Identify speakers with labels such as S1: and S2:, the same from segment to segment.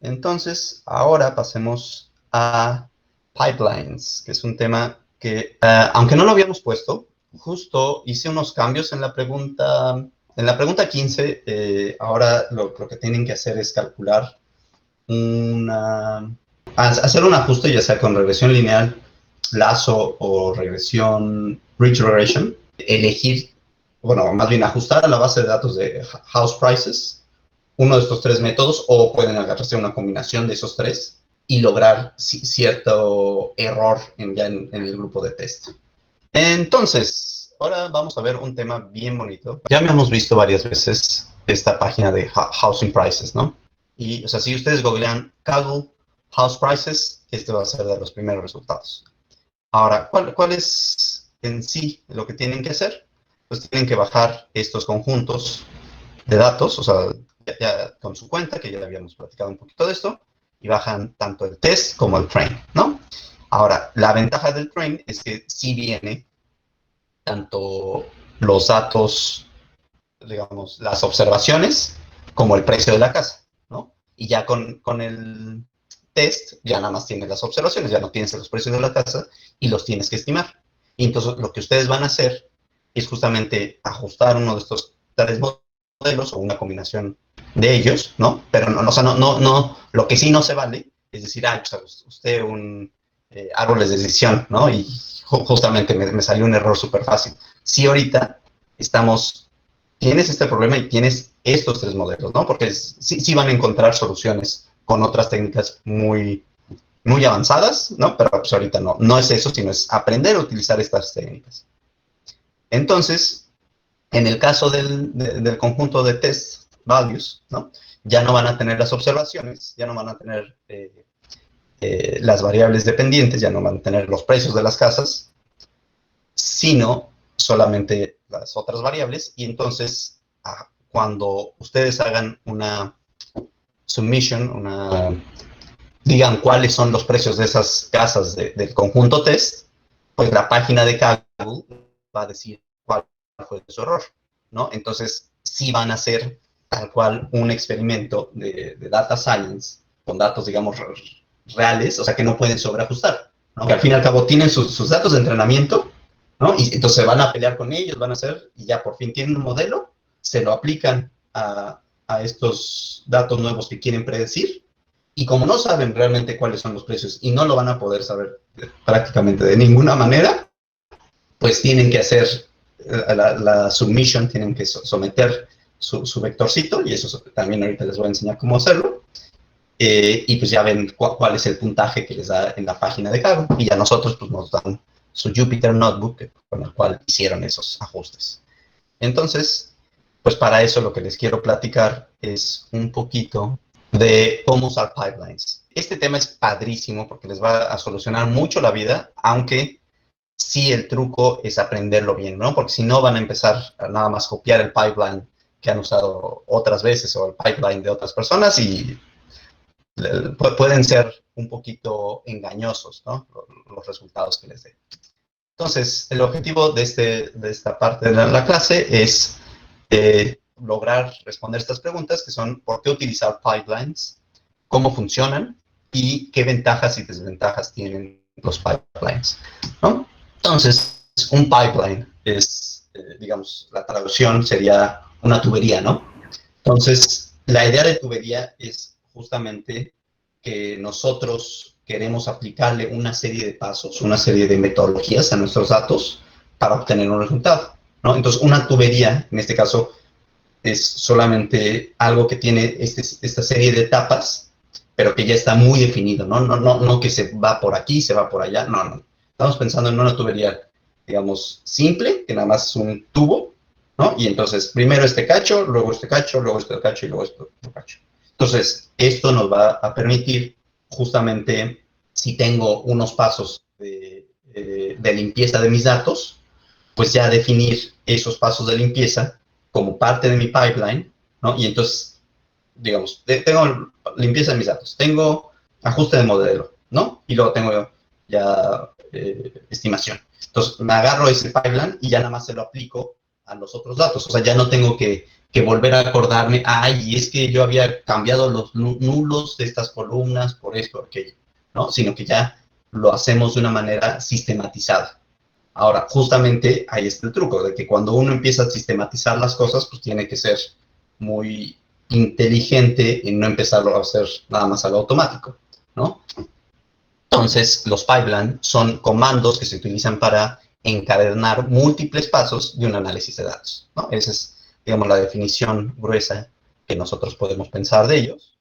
S1: Entonces, ahora pasemos a pipelines, que es un tema que, aunque no lo habíamos puesto, justo hice unos cambios en la pregunta 15, ahora lo que tienen que hacer es calcular hacer un ajuste, ya sea con regresión lineal, lazo o regresión, ridge regression, elegir, bueno, más bien ajustar a la base de datos de house prices, uno de estos tres métodos, o pueden agarrarse una combinación de esos tres y lograr cierto error en el grupo de test. Entonces, ahora vamos a ver un tema bien bonito. Ya me hemos visto varias veces esta página de Housing Prices, ¿no? Y, o sea, si ustedes googlean Kaggle House Prices, este va a ser de los primeros resultados. Ahora, ¿cuál es en sí lo que tienen que hacer? Pues tienen que bajar estos conjuntos de datos, o sea, ya con su cuenta, que ya habíamos platicado un poquito de esto, y bajan tanto el test como el train, ¿no? Ahora, la ventaja del train es que sí viene tanto los datos, digamos, las observaciones, como el precio de la casa, ¿no? Y ya con el test, ya nada más tienes las observaciones, ya no tienes los precios de la casa y los tienes que estimar. Y entonces lo que ustedes van a hacer es justamente ajustar uno de estos tres modelos o una combinación de ellos, ¿no? Pero no, o sea, no, lo que sí no se vale es decir, o sea, usted un árboles de decisión, ¿no? Y justamente me salió un error súper fácil. Si ahorita tienes este problema y tienes estos tres modelos, ¿no? Porque sí van a encontrar soluciones con otras técnicas muy avanzadas, ¿no? Pero pues ahorita no es eso, sino es aprender a utilizar estas técnicas. Entonces, en el caso del conjunto de test values, ¿no? Ya no van a tener las observaciones, ya no van a tener las variables dependientes, ya no van a tener los precios de las casas, sino solamente las otras variables. Y entonces, cuando ustedes hagan una submission, digan cuáles son los precios de esas casas del conjunto test, pues la página de Kaggle va a decir cuál fue su error, ¿no? Entonces, sí van a hacer tal cual un experimento de data science con datos, digamos, reales, o sea, que no pueden sobreajustar, ¿no? Que al fin y al cabo tienen sus datos de entrenamiento, ¿no? Y entonces se van a pelear con ellos, van a hacer, y ya por fin tienen un modelo, se lo aplican a estos datos nuevos que quieren predecir, y como no saben realmente cuáles son los precios y no lo van a poder saber prácticamente de ninguna manera, pues tienen que hacer la submission, tienen que someter su vectorcito, y eso también ahorita les voy a enseñar cómo hacerlo. Y pues ya ven cuál es el puntaje que les da en la página de Kaggle, y ya nosotros pues nos dan su Jupyter Notebook con el cual hicieron esos ajustes. Entonces, pues para eso lo que les quiero platicar es un poquito de cómo usar pipelines. Este tema es padrísimo porque les va a solucionar mucho la vida, aunque sí el truco es aprenderlo bien, ¿no? Porque si no van a empezar a nada más copiar el pipeline que han usado otras veces o el pipeline de otras personas y pueden ser un poquito engañosos, ¿no? Los resultados que les den. Entonces, el objetivo de esta parte de la clase es lograr responder estas preguntas, que son ¿por qué utilizar pipelines? ¿Cómo funcionan? ¿Y qué ventajas y desventajas tienen los pipelines? ¿No? Entonces, un pipeline es, digamos, la traducción sería una tubería, ¿no? Entonces, la idea de tubería es justamente que nosotros queremos aplicarle una serie de pasos, una serie de metodologías a nuestros datos para obtener un resultado, ¿no? Entonces, una tubería, en este caso, es solamente algo que tiene esta serie de etapas, pero que ya está muy definido, ¿no? No que se va por aquí, se va por allá, no. Estamos pensando en una tubería, digamos, simple, que nada más es un tubo, ¿no? Y entonces, primero este cacho, luego este cacho, luego este cacho y luego este otro cacho. Entonces, esto nos va a permitir justamente, si tengo unos pasos de limpieza de mis datos, pues ya definir esos pasos de limpieza como parte de mi pipeline, ¿no? Y entonces, digamos, tengo limpieza de mis datos, tengo ajuste de modelo, ¿no? Y luego tengo ya estimación. Entonces, me agarro ese pipeline y ya nada más se lo aplico a los otros datos. O sea, ya no tengo que volver a acordarme, ay, es que yo había cambiado los nulos de estas columnas por esto o aquello, ¿no? Sino que ya lo hacemos de una manera sistematizada. Ahora, justamente ahí está el truco, de que cuando uno empieza a sistematizar las cosas, pues tiene que ser muy inteligente en no empezarlo a hacer nada más a lo automático, ¿no? Entonces, los pipeline son comandos que se utilizan para encadenar múltiples pasos de un análisis de datos, ¿no? Esa es, digamos, la definición gruesa que nosotros podemos pensar de ellos.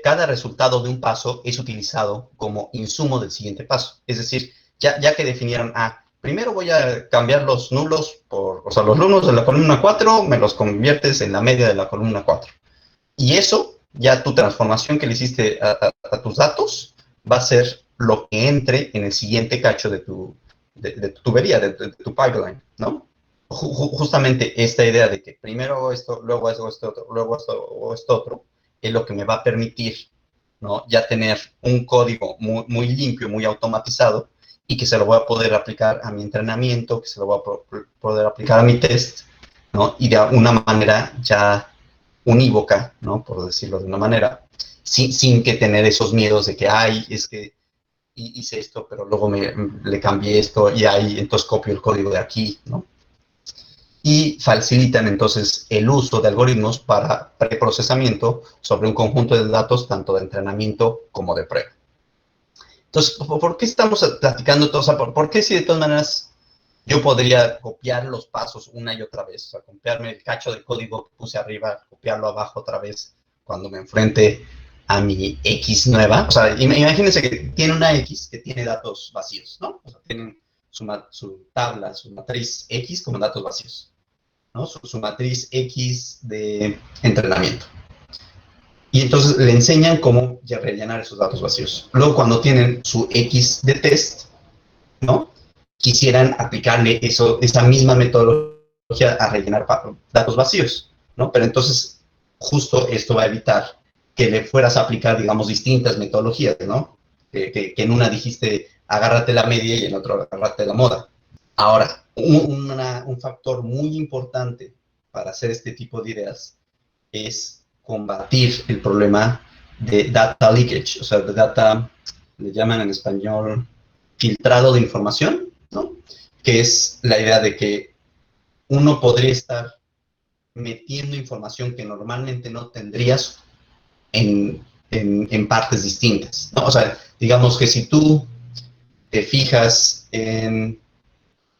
S1: Cada resultado de un paso es utilizado como insumo del siguiente paso. Es decir, ya que definieron, primero voy a cambiar los nulos o sea, los nulos de la columna 4 me los conviertes en la media de la columna 4. Y eso, ya tu transformación que le hiciste a tus datos, va a ser lo que entre en el siguiente cacho de tu tubería, de tu pipeline, ¿no? Justamente esta idea de que primero hago esto, luego hago esto otro, luego esto o esto otro, es lo que me va a permitir, ¿no? Ya tener un código muy, muy limpio, muy automatizado, y que se lo voy a poder aplicar a mi entrenamiento, que se lo voy a poder aplicar a mi test, ¿no? Y de una manera ya unívoca, ¿no? Por decirlo de una manera, sin que tener esos miedos de que, ay, es que hice esto, pero luego le cambié esto y ahí entonces copio el código de aquí, ¿no? Y facilitan entonces el uso de algoritmos para preprocesamiento sobre un conjunto de datos, tanto de entrenamiento como de prueba. Entonces, ¿por qué estamos platicando todo? O sea, ¿por qué si de todas maneras yo podría copiar los pasos una y otra vez? O sea, copiarme el cacho de código que puse arriba, copiarlo abajo otra vez cuando me enfrente a mi X nueva. O sea, imagínense que tiene una X que tiene datos vacíos, ¿no? O sea, tienen su tabla, su matriz X como datos vacíos, ¿no? Su matriz X de entrenamiento. Y entonces le enseñan cómo rellenar esos datos vacíos. Luego, cuando tienen su X de test, ¿no? Quisieran aplicarle esa misma metodología a rellenar datos vacíos, ¿no? Pero entonces, justo esto va a evitar que le fueras a aplicar, digamos, distintas metodologías, ¿no? Que en una dijiste, agárrate la media y en otro, agárrate la moda. Ahora, un factor muy importante para hacer este tipo de ideas es combatir el problema de data leakage, o sea, de data, le llaman en español, filtrado de información, ¿no? Que es la idea de que uno podría estar metiendo información que normalmente no tendrías en partes distintas, ¿no? O sea, digamos que si tú te fijas en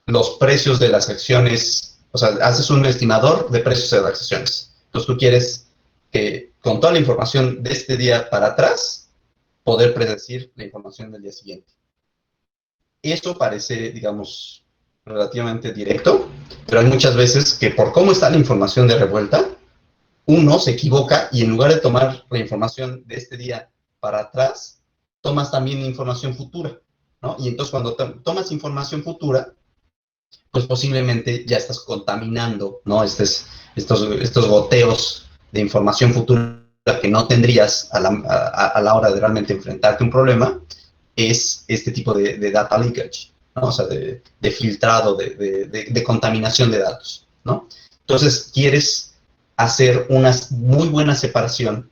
S1: los precios de las acciones, o sea, haces un estimador de precios de las acciones. Entonces tú quieres que con toda la información de este día para atrás, poder predecir la información del día siguiente. Eso parece, digamos, relativamente directo, pero hay muchas veces que por cómo está la información de revuelta, uno se equivoca y en lugar de tomar la información de este día para atrás, tomas también información futura, ¿no? Y entonces cuando tomas información futura, pues posiblemente ya estás contaminando, ¿no? Estos goteos de información futura que no tendrías a la hora de realmente enfrentarte a un problema, es este tipo de data leakage, ¿no? O sea, de filtrado, de contaminación de datos, ¿no? Entonces, quieres hacer una muy buena separación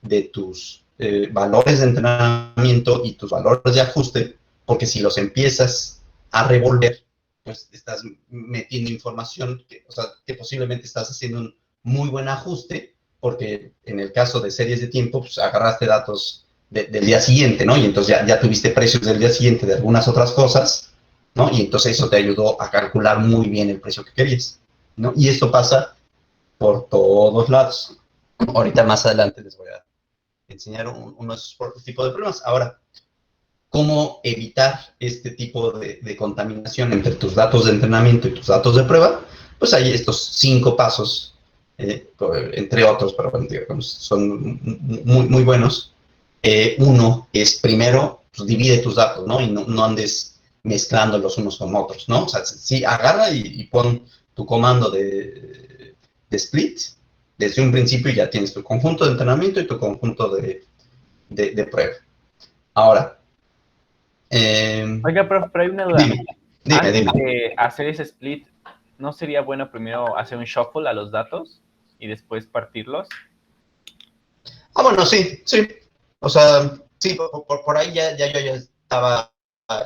S1: de tus valores de entrenamiento y tus valores de ajuste, porque si los empiezas a revolver, pues estás metiendo información o sea, que posiblemente estás haciendo un muy buen ajuste, porque en el caso de series de tiempo, pues agarraste datos del día siguiente, ¿no? Y entonces ya tuviste precios del día siguiente de algunas otras cosas, ¿no? Y entonces eso te ayudó a calcular muy bien el precio que querías, ¿no? Y esto pasa por todos lados. Ahorita más adelante les voy a enseñar unos tipos de problemas. Ahora, ¿cómo evitar este tipo de contaminación entre tus datos de entrenamiento y tus datos de prueba? Pues hay estos 5 pasos, entre otros, pero bueno, digamos, son muy, muy buenos. Uno es primero, pues, divide tus datos, ¿no? Y no andes mezclándolos unos con otros, ¿no? O sea, sí, agarra y pon tu comando de split desde un principio y ya tienes tu conjunto de entrenamiento y tu conjunto de prueba. Ahora,
S2: Oiga, profe, pero hay una duda.
S1: dime, dime,
S2: Antes
S1: dime.
S2: de hacer ese split, ¿no sería bueno primero hacer un shuffle a los datos y después partirlos?
S1: Bueno, sí, sí. O sea, sí, por ahí yo ya estaba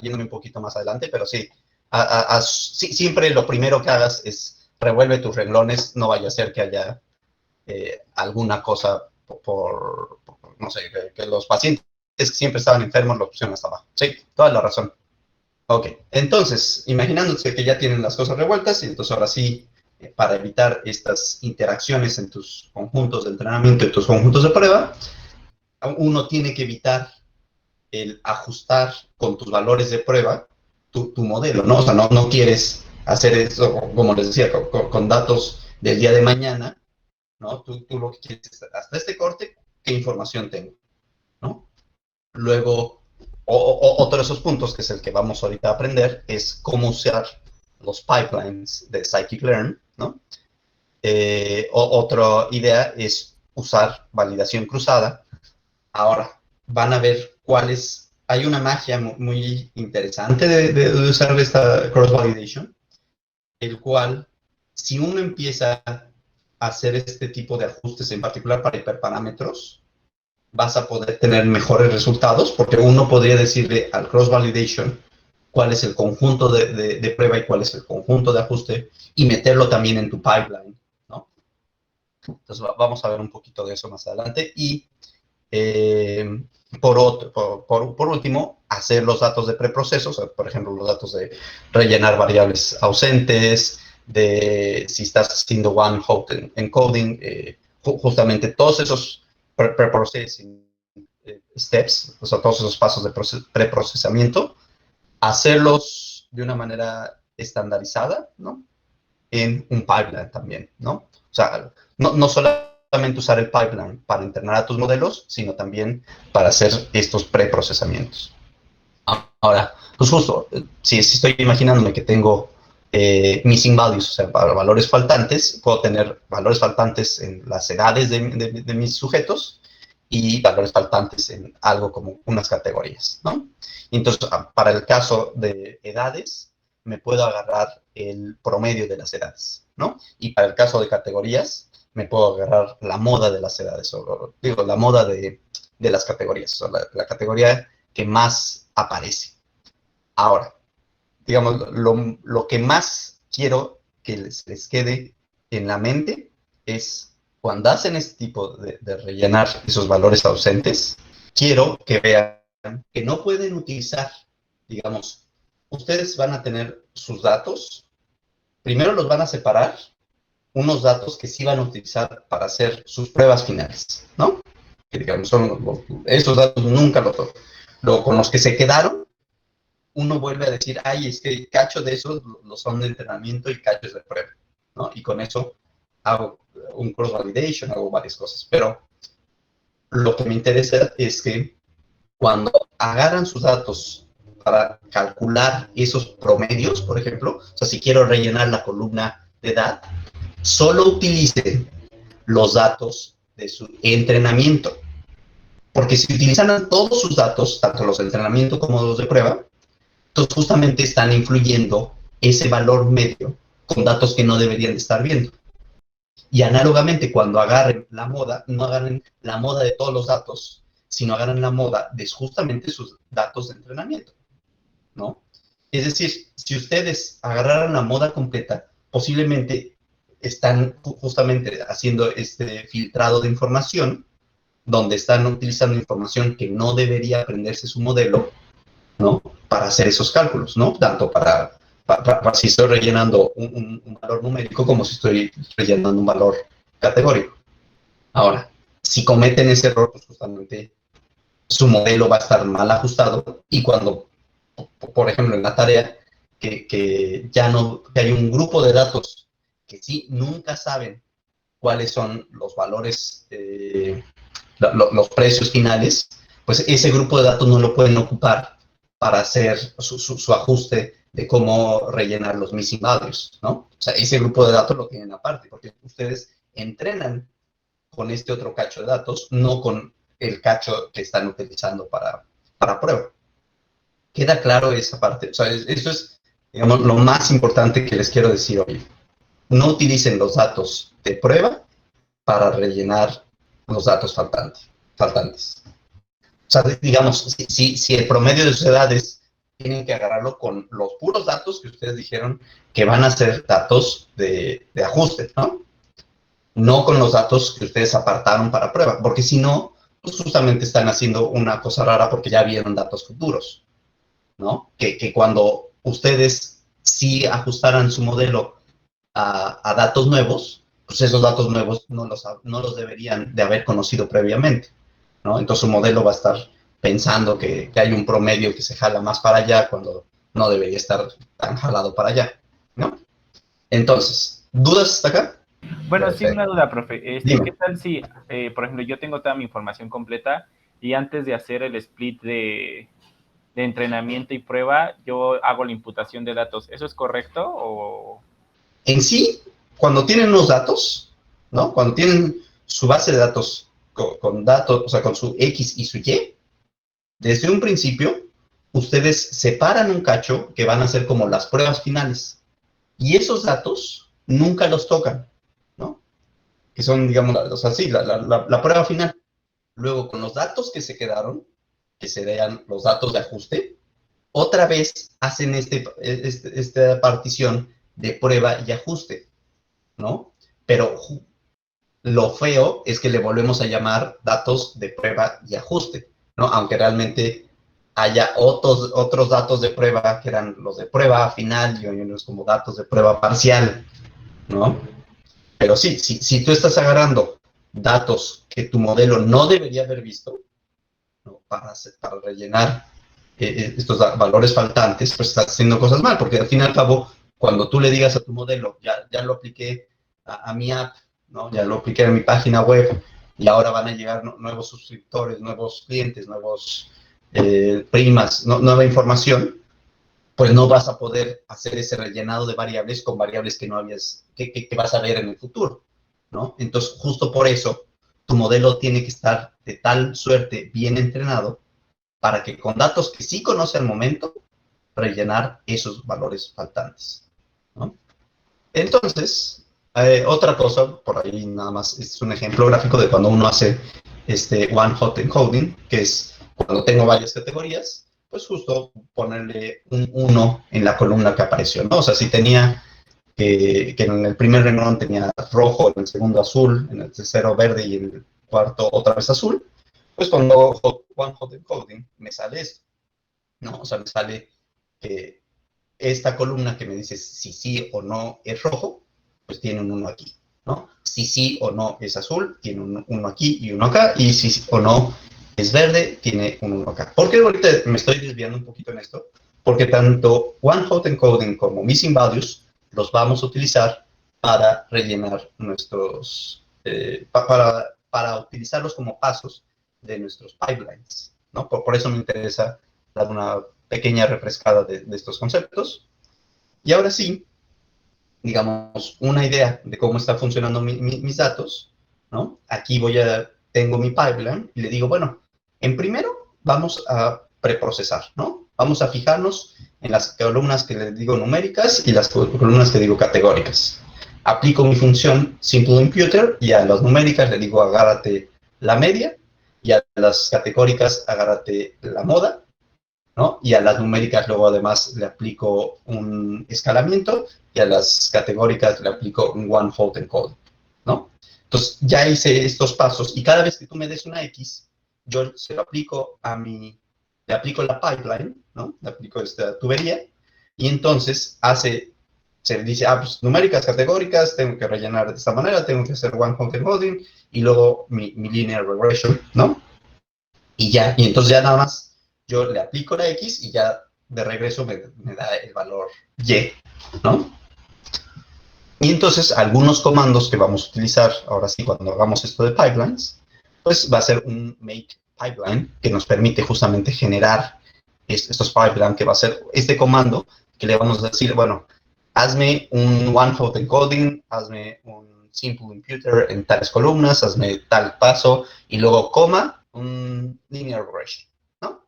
S1: yéndome un poquito más adelante, pero sí. Sí, siempre lo primero que hagas es revuelve tus renglones, no vaya a ser que haya alguna cosa no sé, que los pacientes que siempre estaban enfermos lo pusieron hasta abajo. Sí, toda la razón. Ok, entonces, imaginándose que ya tienen las cosas revueltas, y entonces ahora sí, para evitar estas interacciones en tus conjuntos de entrenamiento y tus conjuntos de prueba, uno tiene que evitar el ajustar con tus valores de prueba tu modelo, ¿no? O sea, no quieres hacer eso, como les decía, con datos del día de mañana, ¿no? Tú lo que quieres es, hasta este corte, ¿qué información tengo? ¿No? Luego, otro de esos puntos, que es el que vamos ahorita a aprender, es cómo usar los pipelines de Scikit-learn, ¿no? Otra idea es usar validación cruzada. Ahora, van a ver cuáles. Hay una magia muy interesante de usar esta cross-validation, el cual, si uno empieza a hacer este tipo de ajustes, en particular para hiperparámetros, vas a poder tener mejores resultados, porque uno podría decirle al cross-validation cuál es el conjunto de prueba y cuál es el conjunto de ajuste, y meterlo también en tu pipeline, ¿no? Entonces vamos a ver un poquito de eso más adelante. Y eh, por último, hacer los datos de preproceso, o sea, por ejemplo, los datos de rellenar variables ausentes, de si estás haciendo one-hot encoding, justamente todos esos preprocessing steps, o sea, todos esos pasos de preprocesamiento, hacerlos de una manera estandarizada, ¿no? En un pipeline también, ¿no? O sea, no solamente usar el pipeline para entrenar a tus modelos, sino también para hacer estos preprocesamientos. Ahora, pues justo, si estoy imaginándome que tengo missing values, o sea, valores faltantes, puedo tener valores faltantes en las edades de mis sujetos y valores faltantes en algo como unas categorías, ¿no? Entonces, para el caso de edades, me puedo agarrar el promedio de las edades, ¿no? Y para el caso de categorías, me puedo agarrar la moda de las edades, o digo, la moda de las categorías, o la categoría que más aparece. Ahora, digamos, lo que más quiero que les quede en la mente es cuando hacen este tipo de rellenar esos valores ausentes, quiero que vean que no pueden utilizar, digamos, ustedes van a tener sus datos, primero los van a separar, unos datos que sí van a utilizar para hacer sus pruebas finales, ¿no? Que digamos, esos datos nunca con los que se quedaron, uno vuelve a decir, ay, es que cacho de esos los son de entrenamiento y cachos de prueba, ¿no? Y con eso hago un cross-validation, hago varias cosas. Pero lo que me interesa es que cuando agarran sus datos para calcular esos promedios, por ejemplo, o sea, si quiero rellenar la columna de edad, solo utilicen los datos de su entrenamiento. Porque si utilizan todos sus datos, tanto los de entrenamiento como los de prueba, entonces justamente están influyendo ese valor medio con datos que no deberían de estar viendo. Y análogamente, cuando agarren la moda, no agarren la moda de todos los datos, sino agarren la moda de justamente sus datos de entrenamiento, ¿no? Es decir, si ustedes agarraran la moda completa, posiblemente están justamente haciendo este filtrado de información, donde están utilizando información que no debería aprenderse su modelo, ¿no? Para hacer esos cálculos, ¿no? Tanto para si estoy rellenando un valor numérico como si estoy rellenando un valor categórico. Ahora, si cometen ese error, pues justamente su modelo va a estar mal ajustado y cuando, por ejemplo, en la tarea, ya no, que hay un grupo de datos que sí nunca saben cuáles son los valores, los precios finales, pues ese grupo de datos no lo pueden ocupar para hacer su ajuste de cómo rellenar los missing values, ¿no? O sea, ese grupo de datos lo tienen aparte, porque ustedes entrenan con este otro cacho de datos, no con el cacho que están utilizando para prueba. ¿Queda claro esa parte? O sea, eso es, digamos, lo más importante que les quiero decir hoy. no utilicen los datos de prueba para rellenar los datos faltantes. O sea, digamos, si el promedio de sus edades tienen que agarrarlo con los puros datos que ustedes dijeron que van a ser datos de ajuste, ¿no? No con los datos que ustedes apartaron para prueba, porque si no, pues justamente están haciendo una cosa rara porque ya vieron datos futuros, ¿no? Que cuando ustedes sí ajustaran su modelo a datos nuevos, pues esos datos nuevos no los deberían de haber conocido previamente, ¿no? Entonces su modelo va a estar pensando que hay un promedio que se jala más para allá cuando no debería estar tan jalado para allá, ¿no? Entonces, ¿dudas hasta acá?
S2: Bueno, sí, una duda, profe. ¿Qué
S1: Dime.
S2: tal si, por ejemplo, yo tengo toda mi información completa y antes de hacer el split de entrenamiento y prueba, yo hago la imputación de datos? ¿Eso es correcto o...?
S1: En sí, cuando tienen unos datos, ¿no? Cuando tienen su base de datos con datos, o sea, con su X y su Y, desde un principio, ustedes separan un cacho que van a ser como las pruebas finales. Y esos datos nunca los tocan, ¿no? Que son, digamos, o sea, sí, la prueba final. Luego, con los datos que se quedaron, que serían los datos de ajuste, otra vez hacen esta partición de prueba y ajuste, ¿no? Pero lo feo es que le volvemos a llamar datos de prueba y ajuste, ¿no? Aunque realmente haya otros datos de prueba que eran los de prueba final y unos como datos de prueba parcial, ¿no? Pero sí, si tú estás agarrando datos que tu modelo no debería haber visto, ¿no? para rellenar estos valores faltantes, pues estás haciendo cosas mal, porque al fin y al cabo, cuando tú le digas a tu modelo, ya lo apliqué a mi app, ¿no? Ya lo apliqué a mi página web, y ahora van a llegar nuevos suscriptores, nuevos clientes, nuevos primas, nueva información, pues no vas a poder hacer ese rellenado de variables con variables que no habías, que vas a ver en el futuro, ¿no? Entonces, justo por eso, tu modelo tiene que estar de tal suerte bien entrenado para que con datos que sí conoce al momento, rellenar esos valores faltantes, ¿no? Entonces, otra cosa, por ahí nada más, es un ejemplo gráfico de cuando uno hace one hot encoding, que es cuando tengo varias categorías, pues justo ponerle un 1 en la columna que apareció, ¿no? O sea, si tenía que en el primer renglón tenía rojo, en el segundo azul, en el tercero verde y en el cuarto otra vez azul, pues cuando one hot encoding me sale esto, ¿no? O sea, me sale que esta columna que me dice si sí o no es rojo, pues tiene un 1 aquí, ¿no? Si sí o no es azul, tiene un 1 aquí y uno acá, y si sí o no es verde, tiene un 1 acá. ¿Por qué ahorita me estoy desviando un poquito en esto? Porque tanto one hot encoding como missing values los vamos a utilizar para rellenar nuestros, para utilizarlos como pasos de nuestros pipelines, ¿no? Por eso me interesa dar una pequeña refrescada de estos conceptos. Y ahora sí, digamos, una idea de cómo están funcionando mis datos, ¿no? Aquí tengo mi pipeline y le digo, bueno, en primero vamos a preprocesar, ¿no? Vamos a fijarnos en las columnas que le digo numéricas y las columnas que digo categóricas. Aplico mi función simple imputer y a las numéricas le digo agárrate la media y a las categóricas agárrate la moda, ¿no? Y a las numéricas luego además le aplico un escalamiento y a las categóricas le aplico un one hot encode, ¿no? Entonces ya hice estos pasos y cada vez que tú me des una X, yo se lo aplico le aplico la pipeline, ¿no? Le aplico esta tubería y entonces se dice, pues numéricas, categóricas, tengo que rellenar de esta manera, tengo que hacer one hot encoding y luego mi linear regression, ¿no? Y ya, y entonces ya nada más yo le aplico la X y ya de regreso me da el valor Y, ¿no? Y entonces algunos comandos que vamos a utilizar ahora sí cuando hagamos esto de pipelines, pues va a ser un make pipeline que nos permite justamente generar estos pipelines, que va a ser este comando que le vamos a decir, bueno, hazme un one hot encoding, hazme un simple imputer en tales columnas, hazme tal paso y luego coma un linear regression, ¿no?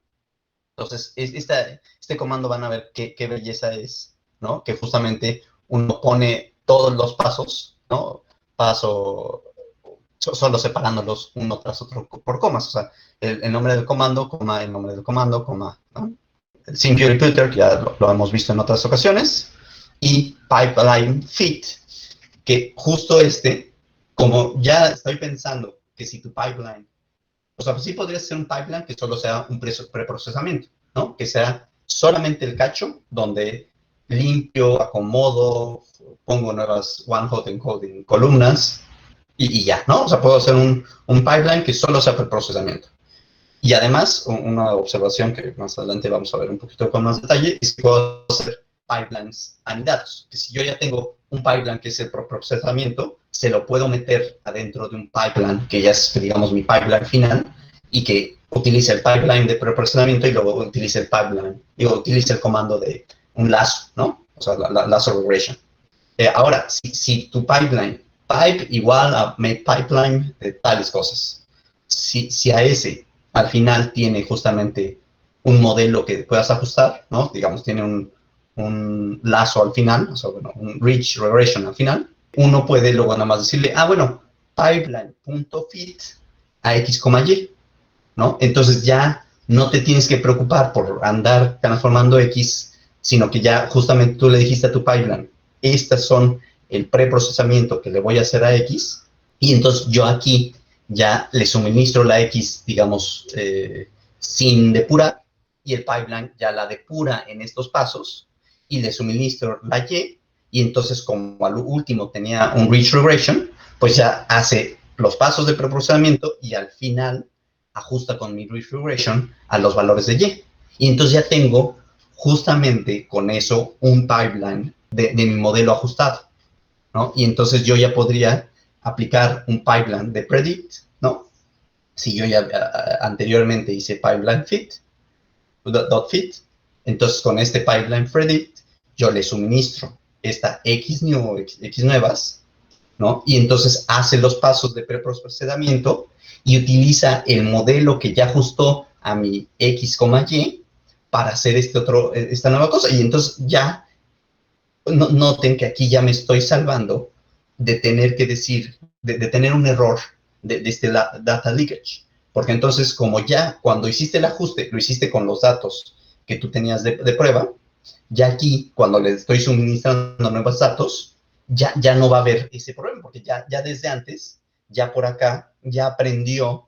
S1: Entonces, este comando van a ver qué belleza es, ¿no? Que justamente uno pone todos los pasos, ¿no? Solo separándolos uno tras otro por comas, o sea, el nombre del comando, coma, el nombre del comando, coma, ¿no? El simple repeater, que ya lo hemos visto en otras ocasiones, y pipeline fit, que justo como ya estoy pensando que si tu pipeline, o sea, pues sí podría ser un pipeline que solo sea un preprocesamiento, ¿no? Que sea solamente el cacho donde limpio, acomodo, pongo nuevas one-hot encoding columnas y ya, ¿no? O sea, puedo hacer un pipeline que solo sea preprocesamiento. Y además, una observación que más adelante vamos a ver un poquito con más detalle, es que puedo hacer pipelines anidados. Que si yo ya tengo un pipeline que es el procesamiento, se lo puedo meter adentro de un pipeline que ya es, digamos, mi pipeline final y que utilice el pipeline de preprocesamiento y luego utilice el pipeline, utilice el comando de un lazo, ¿no? O sea, la lazo regression. Ahora, si tu pipeline, pipe igual a make pipeline de tales cosas, si a ese al final tiene justamente un modelo que puedas ajustar, ¿no? Digamos, tiene un lazo al final, o sea, bueno, un reach regression al final, uno puede luego nada más decirle, bueno, pipeline.fit a x, y, ¿no? Entonces ya no te tienes que preocupar por andar transformando x, sino que ya justamente tú le dijiste a tu pipeline, estas son el preprocesamiento que le voy a hacer a x, y entonces yo aquí ya le suministro la X, digamos, sin depurar, y el pipeline ya la depura en estos pasos, y le suministro la y entonces como al último tenía un reach regression, pues ya hace los pasos de preprocesamiento y al final ajusta con mi reach regression a los valores de Y. Y entonces ya tengo justamente con eso un pipeline de mi modelo ajustado, ¿no? Y entonces yo ya podría aplicar un pipeline de predict, ¿no? Si yo ya anteriormente hice pipeline fit, .fit, entonces con este pipeline predict yo le suministro esta X new o X nuevas, ¿no? Y entonces hace los pasos de preprocesamiento y utiliza el modelo que ya ajustó a mi X, Y para hacer esta nueva cosa. Y entonces ya noten que aquí ya me estoy salvando de tener que decir, de tener un error de este data leakage. Porque entonces, como ya cuando hiciste el ajuste, lo hiciste con los datos que tú tenías de prueba, ya aquí, cuando le estoy suministrando nuevos datos, ya no va a haber ese problema, porque ya desde antes, ya por acá, ya aprendió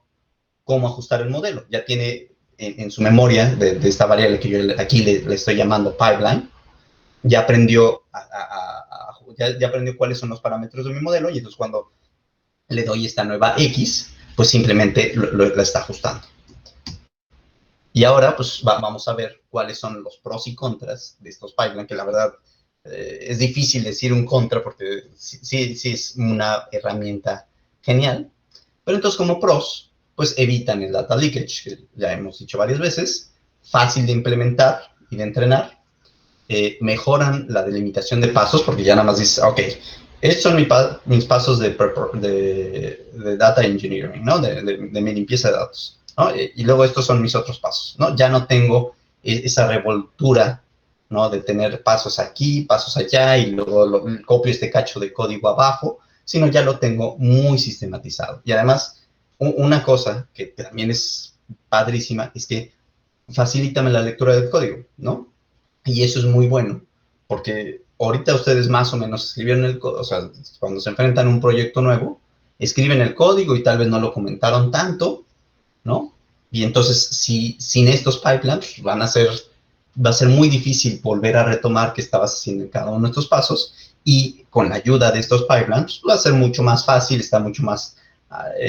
S1: cómo ajustar el modelo. Ya tiene en su memoria de esta variable que yo aquí le estoy llamando pipeline, ya aprendió ya aprendió cuáles son los parámetros de mi modelo y entonces cuando le doy esta nueva X, pues simplemente la está ajustando. Y ahora pues vamos a ver cuáles son los pros y contras de estos pipelines, que la verdad es difícil decir un contra porque sí es una herramienta genial, pero entonces como pros, pues evitan el data leakage, que ya hemos dicho varias veces, fácil de implementar y de entrenar, mejoran la delimitación de pasos, porque ya nada más dices, ok, estos son mis pasos de data engineering, ¿no? De mi limpieza de datos, ¿no? Y luego estos son mis otros pasos, ¿no? Ya no tengo esa revoltura, ¿no? De tener pasos aquí, pasos allá, y luego copio este cacho de código abajo, sino ya lo tengo muy sistematizado. Y además, una cosa que también es padrísima es que facilítame la lectura del código, ¿no? Y eso es muy bueno, porque ahorita ustedes más o menos escribieron el código, o sea, cuando se enfrentan a un proyecto nuevo, escriben el código y tal vez no lo comentaron tanto, ¿no? Y entonces, sin estos pipelines, va a ser muy difícil volver a retomar qué estabas haciendo en cada uno de estos pasos, y con la ayuda de estos pipelines, va a ser mucho más fácil, está mucho más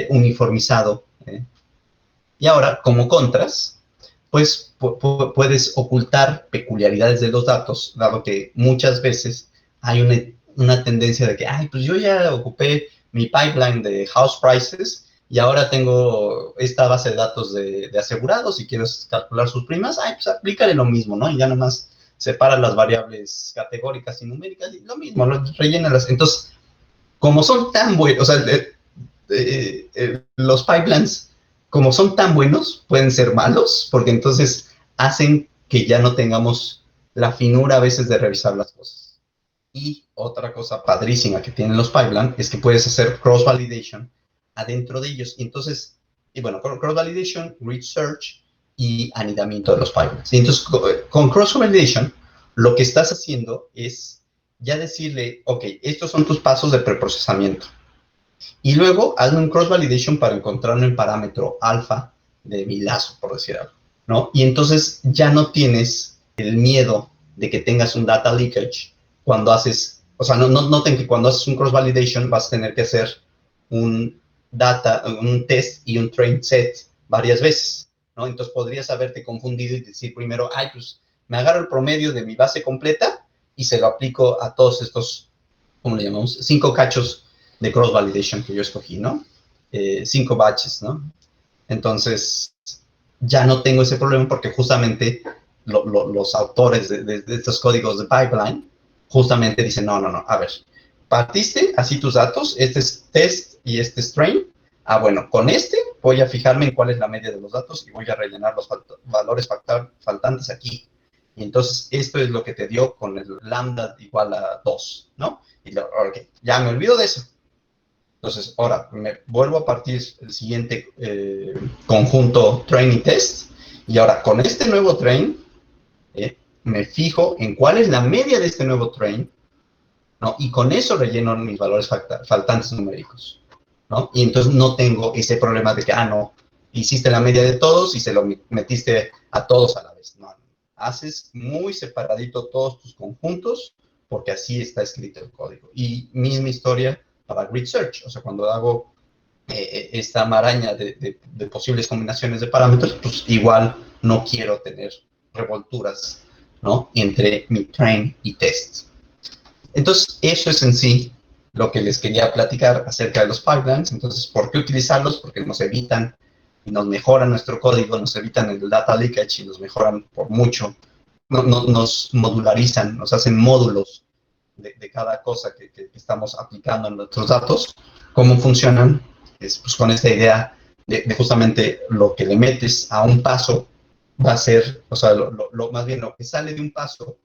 S1: uniformizado. Y ahora, como contras, pues puedes ocultar peculiaridades de los datos, dado que muchas veces hay una tendencia de que, pues yo ya ocupé mi pipeline de house prices y ahora tengo esta base de datos de asegurados y quieres calcular sus primas, pues aplícale lo mismo, ¿no? Y ya nomás separa las variables categóricas y numéricas y lo mismo, rellénalas. Entonces, como son tan buenos, o sea, los pipelines, como son tan buenos, pueden ser malos, porque entonces hacen que ya no tengamos la finura a veces de revisar las cosas. Y otra cosa padrísima que tienen los pipeline es que puedes hacer cross-validation adentro de ellos. Y entonces, y bueno, cross-validation, research y anidamiento de los pipelines. Y entonces, con cross-validation, lo que estás haciendo es ya decirle, ok, estos son tus pasos de preprocesamiento. Y luego hazme un cross-validation para encontrar un parámetro alfa de mi lazo, por decir algo, ¿no? Y entonces ya no tienes el miedo de que tengas un data leakage cuando haces, o sea, noten que cuando haces un cross-validation vas a tener que hacer un test y un train set varias veces, ¿no? Entonces podrías haberte confundido y decir primero, ay, pues me agarro el promedio de mi base completa y se lo aplico a todos estos, ¿cómo le llamamos? 5 cachos de cross-validation que yo escogí, ¿no? 5 batches, ¿no? Entonces, ya no tengo ese problema porque justamente los autores de estos códigos de pipeline justamente dicen, no, a ver, partiste así tus datos, este es test y este es train, bueno, con este voy a fijarme en cuál es la media de los datos y voy a rellenar los valores faltantes aquí. Y entonces esto es lo que te dio con el lambda igual a 2, ¿no? Y okay, ya me olvido de eso. Entonces, ahora me vuelvo a partir el siguiente conjunto train y test. Y ahora con este nuevo train, me fijo en cuál es la media de este nuevo train, ¿no? Y con eso relleno mis valores faltantes numéricos, ¿no? Y entonces no tengo ese problema de que, no, hiciste la media de todos y se lo metiste a todos a la vez. No, haces muy separadito todos tus conjuntos porque así está escrito el código. Y misma historia para grid search, o sea, cuando hago esta maraña de posibles combinaciones de parámetros, pues igual no quiero tener revolturas, ¿no? Entre mi train y test. Entonces, eso es en sí lo que les quería platicar acerca de los pipelines. Entonces, ¿por qué utilizarlos? Porque nos evitan y nos mejoran nuestro código, nos evitan el data leakage y nos mejoran por mucho. Nos modularizan, nos hacen módulos de cada cosa que estamos aplicando en nuestros datos. ¿Cómo funcionan? Es pues con esta idea de justamente lo que le metes a un paso va a ser, o sea, más bien lo que sale de un paso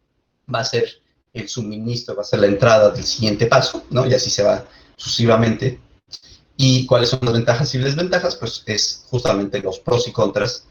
S1: va a ser el suministro, va a ser la entrada del siguiente paso, ¿no? Y así se va sucesivamente. ¿Y cuáles son las ventajas y desventajas? Pues es justamente los pros y contras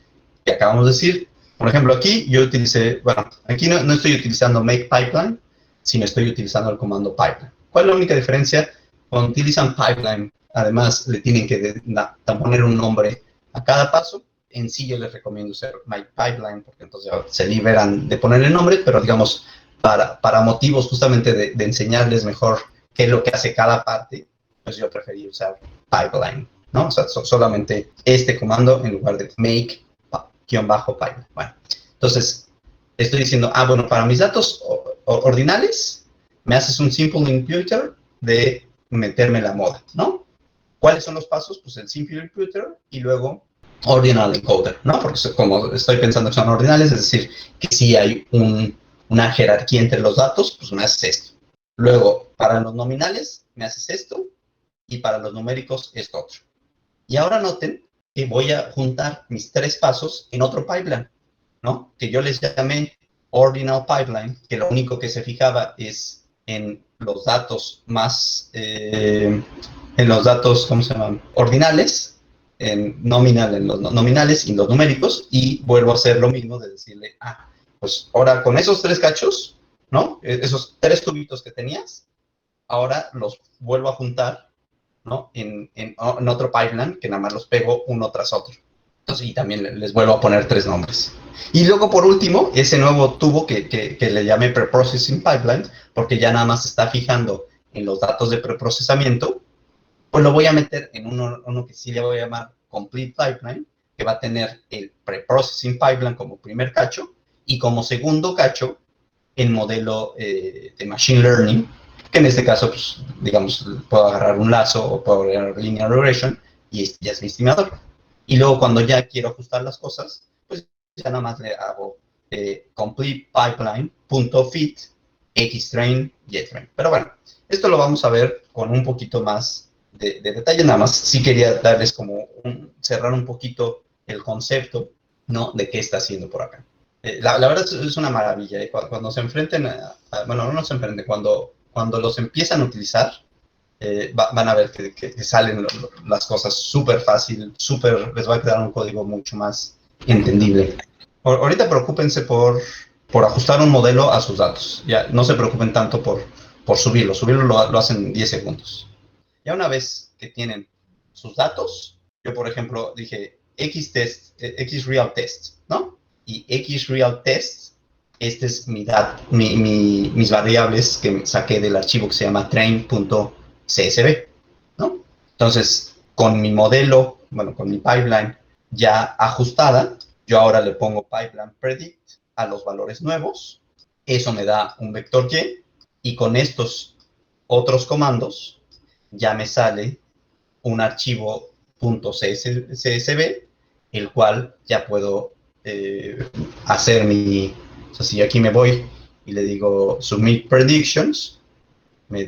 S1: que acabamos de decir. Por ejemplo, aquí yo utilicé, bueno, aquí no estoy utilizando make pipeline, sino estoy utilizando el comando pipeline. ¿Cuál es la única diferencia? Cuando utilizan pipeline, además le tienen que poner un nombre a cada paso. En sí yo les recomiendo usar my pipeline, porque entonces se liberan de poner el nombre, pero digamos, para motivos justamente de enseñarles mejor qué es lo que hace cada parte, pues yo preferí usar pipeline, ¿no? O sea, solamente este comando en lugar de make-pipeline. Bueno, entonces estoy diciendo, bueno, para mis datos ordinales, me haces un simple imputer de meterme la moda, ¿no? ¿Cuáles son los pasos? Pues el simple imputer y luego ordinal encoder, ¿no? Porque como estoy pensando que son ordinales, es decir, que si hay una jerarquía entre los datos, pues me haces esto. Luego, para los nominales, me haces esto, y para los numéricos, esto otro. Y ahora noten que voy a juntar mis 3 pasos en otro pipeline, ¿no? Que yo les llamé ordinal pipeline, que lo único que se fijaba es en los datos más, en los datos, ¿cómo se llaman? Ordinales, en los nominales y los numéricos, y vuelvo a hacer lo mismo de decirle, pues ahora con esos 3 cachos, ¿no? Esos 3 tubitos que tenías, ahora los vuelvo a juntar, ¿no? En otro pipeline, que nada más los pego uno tras otro. Entonces, y también les vuelvo a poner 3 nombres. Y luego, por último, ese nuevo tubo que le llamé preprocessing pipeline, porque ya nada más se está fijando en los datos de preprocesamiento, pues lo voy a meter en uno que sí le voy a llamar complete pipeline, que va a tener el preprocessing pipeline como primer cacho, y como segundo cacho, el modelo de machine learning, que en este caso, pues, digamos, puedo agarrar un lazo o puedo agarrar linear regression y ya es mi estimador. Y luego cuando ya quiero ajustar las cosas, pues ya nada más le hago complete pipeline.fit xtrain ytrain. Pero bueno, esto lo vamos a ver con un poquito más de detalle. Nada más sí quería darles como cerrar un poquito el concepto, ¿no? De qué está haciendo por acá. La verdad es una maravilla. Cuando se enfrenten bueno, no se enfrenten, cuando cuando los empiezan a utilizar, van a ver que salen las cosas súper fácil, les va a quedar un código mucho más entendible. Ahorita preocúpense por ajustar un modelo a sus datos. Ya no se preocupen tanto por subirlo. Subirlo lo hacen en 10 segundos. Ya una vez que tienen sus datos, yo por ejemplo dije xRealTest, ¿no? Y xRealTest, este es mis variables que saqué del archivo que se llama train.csv, ¿no? Entonces, con mi modelo, bueno, con mi pipeline ya ajustada, yo ahora le pongo pipeline predict a los valores nuevos, eso me da un vector y con estos otros comandos ya me sale un archivo .csv, el cual ya puedo hacer o sea, si aquí me voy y le digo submit predictions, me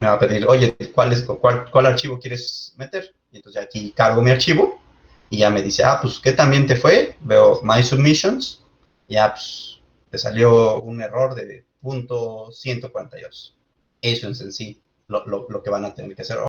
S1: va a pedir, oye, ¿cuál archivo quieres meter? Y entonces aquí cargo mi archivo y ya me dice, pues, ¿qué también te fue? Veo my submissions, ya, pues, te salió un error de .142. Eso es en sí lo que van a tener que hacer.